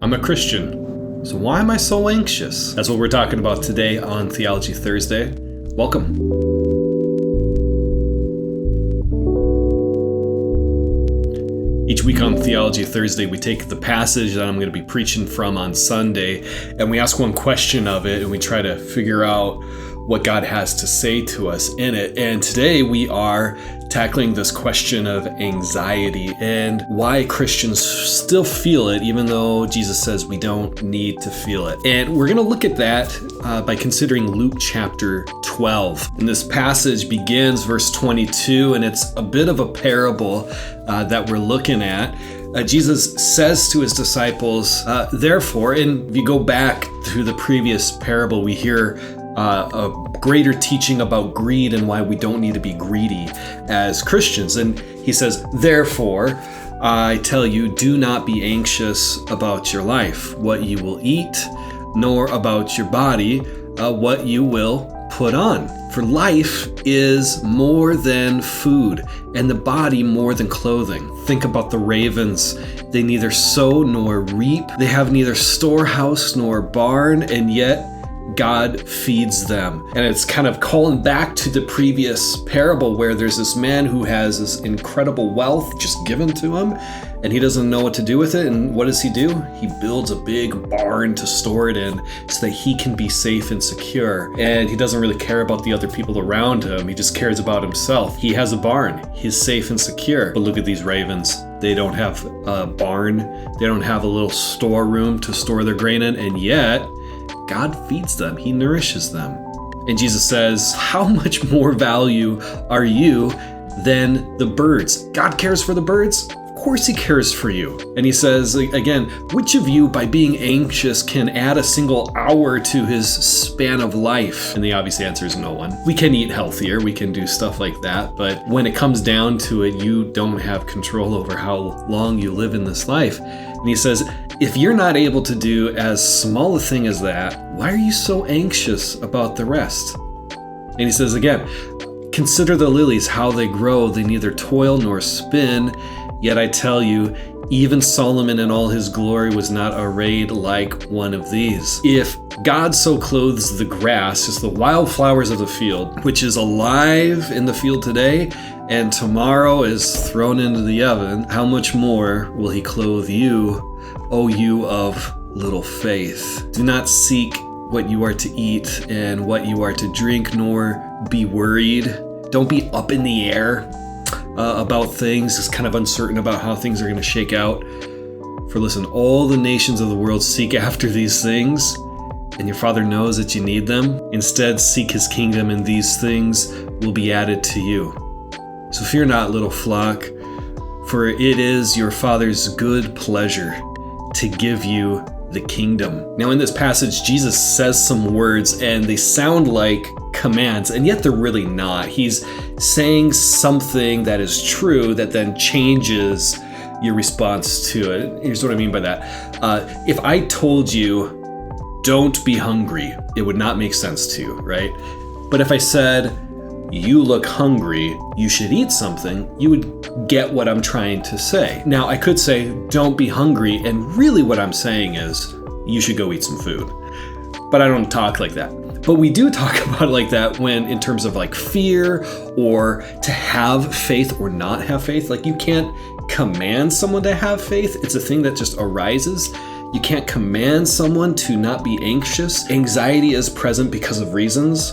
I'm a Christian, so why am I so anxious? That's what we're talking about today on Theology Thursday. Welcome. Each week on Theology Thursday, we take the passage that I'm going to be preaching from on Sunday, and we ask one question of it, and we try to figure out what God has to say to us in it. And today we are tackling this question of anxiety and why Christians still feel it, even though Jesus says we don't need to feel it. And we're going to look at that by considering Luke chapter 12. And this passage begins verse 22, and it's a bit of a parable that we're looking at. Jesus says to his disciples, therefore, and if you go back to the previous parable, we hear a greater teaching about greed and why we don't need to be greedy as Christians. And he says, therefore, I tell you, do not be anxious about your life, what you will eat, nor about your body, what you will put on. For life is more than food, and the body more than clothing. Think about the ravens. They neither sow nor reap. They have neither storehouse nor barn, and yet God feeds them. And it's kind of calling back to the previous parable where there's this man who has this incredible wealth just given to him, and he doesn't know what to do with it. And what does he do? He builds a big barn to store it in so that he can be safe and secure. And he doesn't really care about the other people around him. He just cares about himself. He has a barn. He's safe and secure. But look at these ravens. They don't have a barn. They don't have a little storeroom to store their grain in. And yet, God feeds them. He nourishes them. And Jesus says, how much more value are you than the birds? God cares for the birds? Of course he cares for you. And he says, again, which of you by being anxious can add a single hour to his span of life? And the obvious answer is no one. We can eat healthier. We can do stuff like that. But when it comes down to it, you don't have control over how long you live in this life. And he says, if you're not able to do as small a thing as that, why are you so anxious about the rest? And he says again, consider the lilies, how they grow. They neither toil nor spin. Yet I tell you, even Solomon in all his glory was not arrayed like one of these. If God so clothes the grass, just the wildflowers of the field, which is alive in the field today, and tomorrow is thrown into the oven, how much more will he clothe you, O you of little faith? Do not seek what you are to eat and what you are to drink, nor be worried. Don't be up in the air about things, just kind of uncertain about how things are going to shake out. For listen, all the nations of the world seek after these things, and your Father knows that you need them. Instead, seek his kingdom, and these things will be added to you. So fear not, little flock, for it is your Father's good pleasure to give you the kingdom. Now in this passage, Jesus says some words and they sound like commands, and yet they're really not. He's saying something that is true that then changes your response to it. Here's what I mean by that. If I told you, don't be hungry, it would not make sense to you, right? But if I said, you look hungry, you should eat something, you would get what I'm trying to say. Now, I could say, don't be hungry, and really what I'm saying is, you should go eat some food. But I don't talk like that. But we do talk about it like that when, in terms of like fear, or to have faith or not have faith. Like you can't command someone to have faith. It's a thing that just arises. You can't command someone to not be anxious. Anxiety is present because of reasons,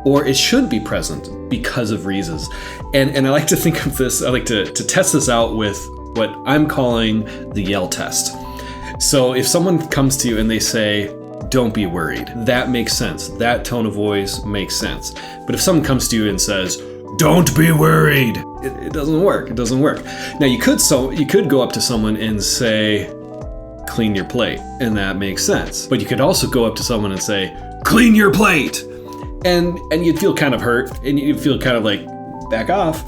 or it should be present because of reasons. And I like to think of this, I like to test this out with what I'm calling the yell test. So if someone comes to you and they say, don't be worried, that makes sense. That tone of voice makes sense. But if someone comes to you and says, don't be worried, it doesn't work. It doesn't work. Now you could go up to someone and say, clean your plate, and that makes sense. But you could also go up to someone and say, clean your plate. And you'd feel kind of hurt, and you'd feel kind of like, back off,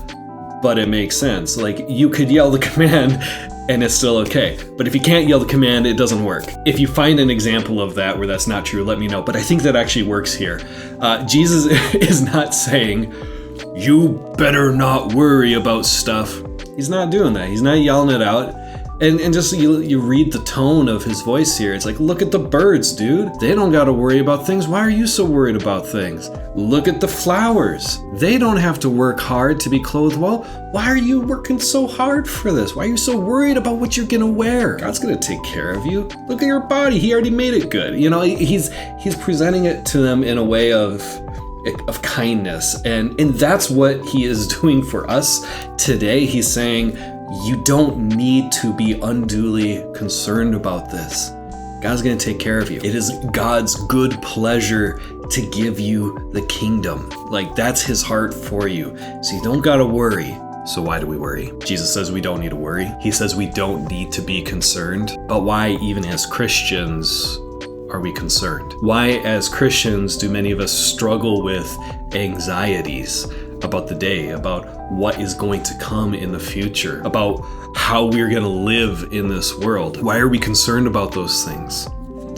but it makes sense. Like, you could yell the command, and it's still okay. But if you can't yell the command, it doesn't work. If you find an example of that where that's not true, let me know. But I think that actually works here. Jesus is not saying, you better not worry about stuff. He's not doing that. He's not yelling it out. And just you read the tone of his voice here. It's like, look at the birds, dude. They don't got to worry about things. Why are you so worried about things? Look at the flowers. They don't have to work hard to be clothed well. Why are you working so hard for this? Why are you so worried about what you're gonna wear? God's gonna take care of you. Look at your body. He already made it good. You know, he's presenting it to them in a way of kindness. And that's what he is doing for us today. He's saying, you don't need to be unduly concerned about this. God's going to take care of you. It is God's good pleasure to give you the kingdom. Like, that's his heart for you. So you don't got to worry. So why do we worry? Jesus says we don't need to worry. He says we don't need to be concerned. But why, even as Christians, are we concerned? Why, as Christians, do many of us struggle with anxieties about the day, about what is going to come in the future, about how we're going to live in this world? Why are we concerned about those things?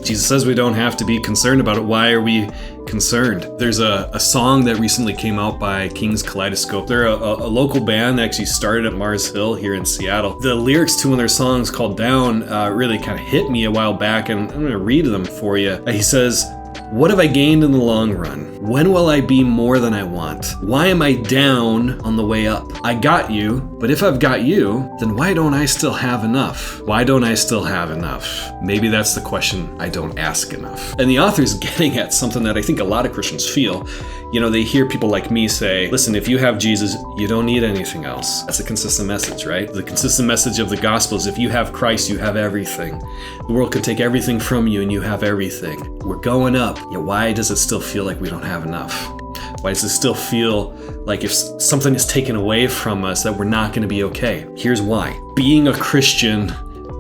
Jesus says we don't have to be concerned about it. Why are we concerned? There's a song that recently came out by King's Kaleidoscope. They're a local band that actually started at Mars Hill here in Seattle. The lyrics to one of their songs called Down really kind of hit me a while back, and I'm going to read them for you. He says, "What have I gained in the long run? When will I be more than I want? Why am I down on the way up? I got you, but if I've got you, then why don't I still have enough? Why don't I still have enough?" Maybe that's the question I don't ask enough. And the author's getting at something that I think a lot of Christians feel. You know, they hear people like me say, listen, if you have Jesus, you don't need anything else. That's a consistent message, right? The consistent message of the gospel is if you have Christ, you have everything. The world could take everything from you and you have everything. We're going up. Yet why does it still feel like we don't have enough? Why does it still feel like if something is taken away from us that we're not going to be okay? Here's why. Being a Christian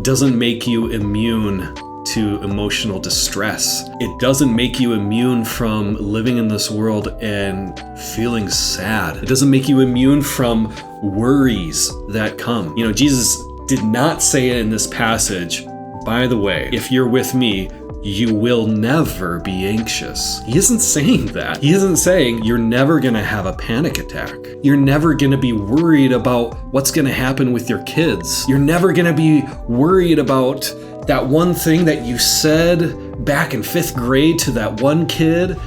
doesn't make you immune to emotional distress. It doesn't make you immune from living in this world and feeling sad. It doesn't make you immune from worries that come. You know, Jesus did not say it in this passage, by the way, if you're with me, you will never be anxious. He isn't saying that. He isn't saying you're never gonna have a panic attack. You're never gonna be worried about what's gonna happen with your kids. You're never gonna be worried about that one thing that you said back in 5th grade to that one kid,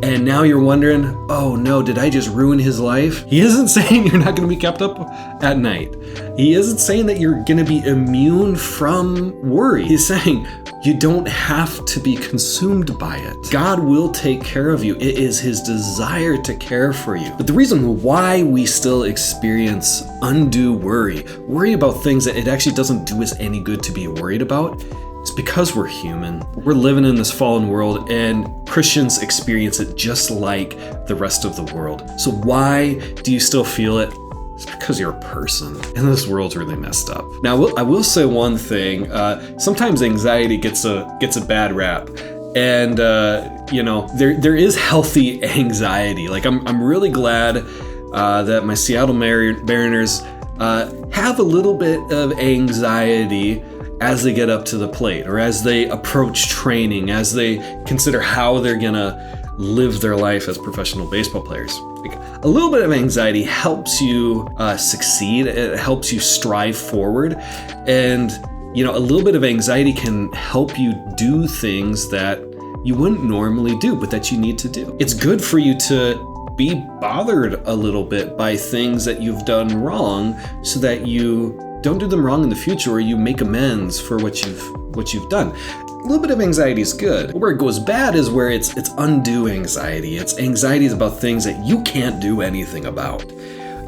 and now you're wondering, oh no, did I just ruin his life? He isn't saying you're not gonna be kept up at night. He isn't saying that you're gonna be immune from worry. He's saying you don't have to be consumed by it. God will take care of you. It is his desire to care for you. But the reason why we still experience undue worry about things that it actually doesn't do us any good to be worried about, is because we're human. We're living in this fallen world, and Christians experience it just like the rest of the world. So why do you still feel it? It's because you're a person, and this world's really messed up. Now, I will say one thing. Sometimes anxiety gets a bad rap, and you know, there is healthy anxiety. Like I'm really glad that my Seattle Mariners have a little bit of anxiety as they get up to the plate, or as they approach training, as they consider how they're gonna live their life as professional baseball players. Like, a little bit of anxiety helps you succeed. It helps you strive forward. And, you know, a little bit of anxiety can help you do things that you wouldn't normally do, but that you need to do. It's good for you to be bothered a little bit by things that you've done wrong, so that you don't do them wrong in the future, or you make amends for what you've done. A little bit of anxiety is good. Where it goes bad is where it's undue anxiety. It's anxieties about things that you can't do anything about.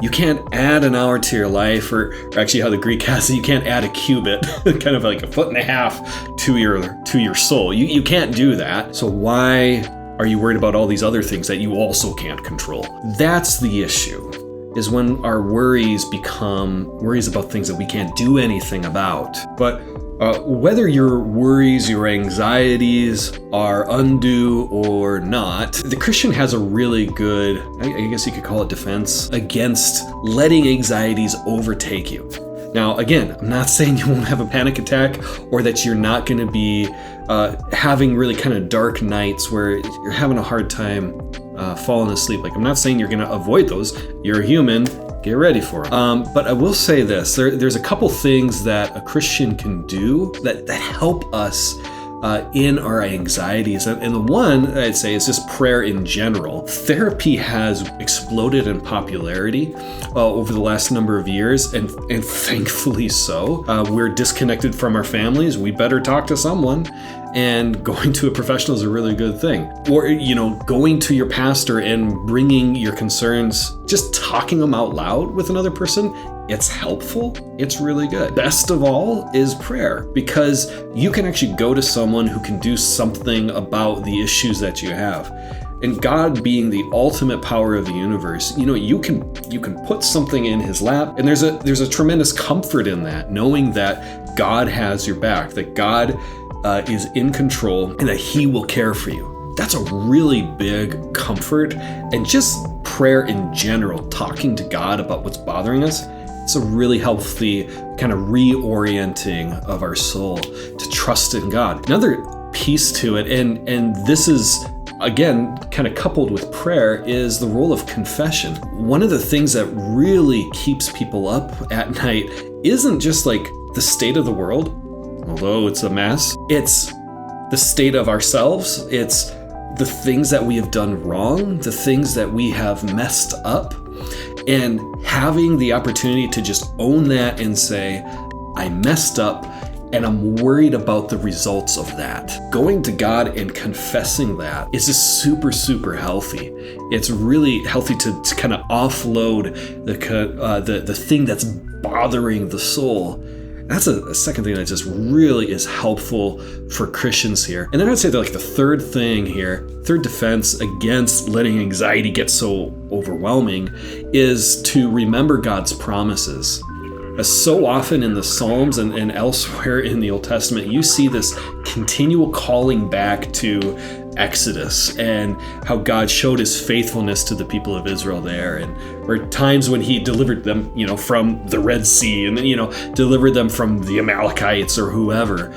You can't add an hour to your life, or actually how the Greek has it, you can't add a cubit, kind of like 1.5 feet to your soul. You can't do that. So why are you worried about all these other things that you also can't control? That's the issue, is when our worries become worries about things that we can't do anything about. But whether your worries, your anxieties are undue or not, the Christian has a really good, I guess you could call it, defense against letting anxieties overtake you. Now, again, I'm not saying you won't have a panic attack, or that you're not going to be having really kind of dark nights where you're having a hard time falling asleep. Like, I'm not saying you're going to avoid those. You're a human. Get ready for them. But I will say this, there's a couple things that a Christian can do that help us in our anxieties. And the one I'd say is just prayer in general. Therapy has exploded in popularity over the last number of years, and thankfully so. We're disconnected from our families. We better talk to someone. And going to a professional is a really good thing. Or, going to your pastor and bringing your concerns, just talking them out loud with another person, it's helpful. It's really good. Best of all is prayer, because you can actually go to someone who can do something about the issues that you have. And God being the ultimate power of the universe, you can put something in his lap, and there's a tremendous comfort in that, knowing that God has your back, that God is in control, and that he will care for you. That's a really big comfort. And just prayer in general, talking to God about what's bothering us, it's a really healthy kind of reorienting of our soul to trust in God. Another piece to it, and this is again kind of coupled with prayer, is the role of confession. One of the things that really keeps people up at night isn't just like the state of the world, although it's a mess. It's the state of ourselves. It's the things that we have done wrong, the things that we have messed up, and having the opportunity to just own that and say, I messed up and I'm worried about the results of that. Going to God and confessing that is just super, super healthy. It's really healthy to kind of offload the thing that's bothering the soul. That's a second thing that just really is helpful for Christians here. And then I'd say that the third thing here, third defense against letting anxiety get so overwhelming, is to remember God's promises. So often in the Psalms and elsewhere in the Old Testament, you see this continual calling back to Exodus and how God showed his faithfulness to the people of Israel there, and or times when he delivered them, from the Red Sea, and delivered them from the Amalekites or whoever.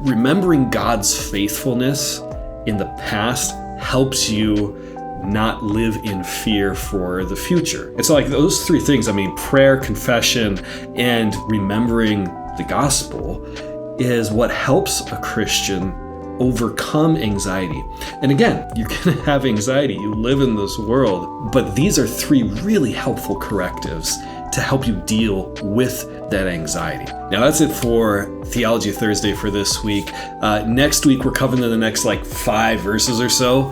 Remembering God's faithfulness in the past helps you not live in fear for the future. It's those three things, prayer, confession, and remembering the gospel is what helps a Christian overcome anxiety. And again, you're going to have anxiety. You live in this world, but these are three really helpful correctives to help you deal with that anxiety. Now that's it for Theology Thursday for this week. Next week we're covering the next 5 verses or so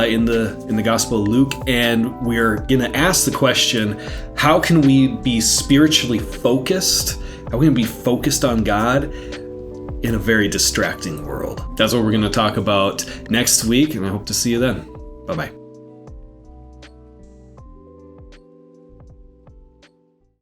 in the Gospel of Luke, and we're gonna ask the question: how can we be spiritually focused? How can we be focused on God in a very distracting world? That's what we're gonna talk about next week, and I hope to see you then. Bye-bye.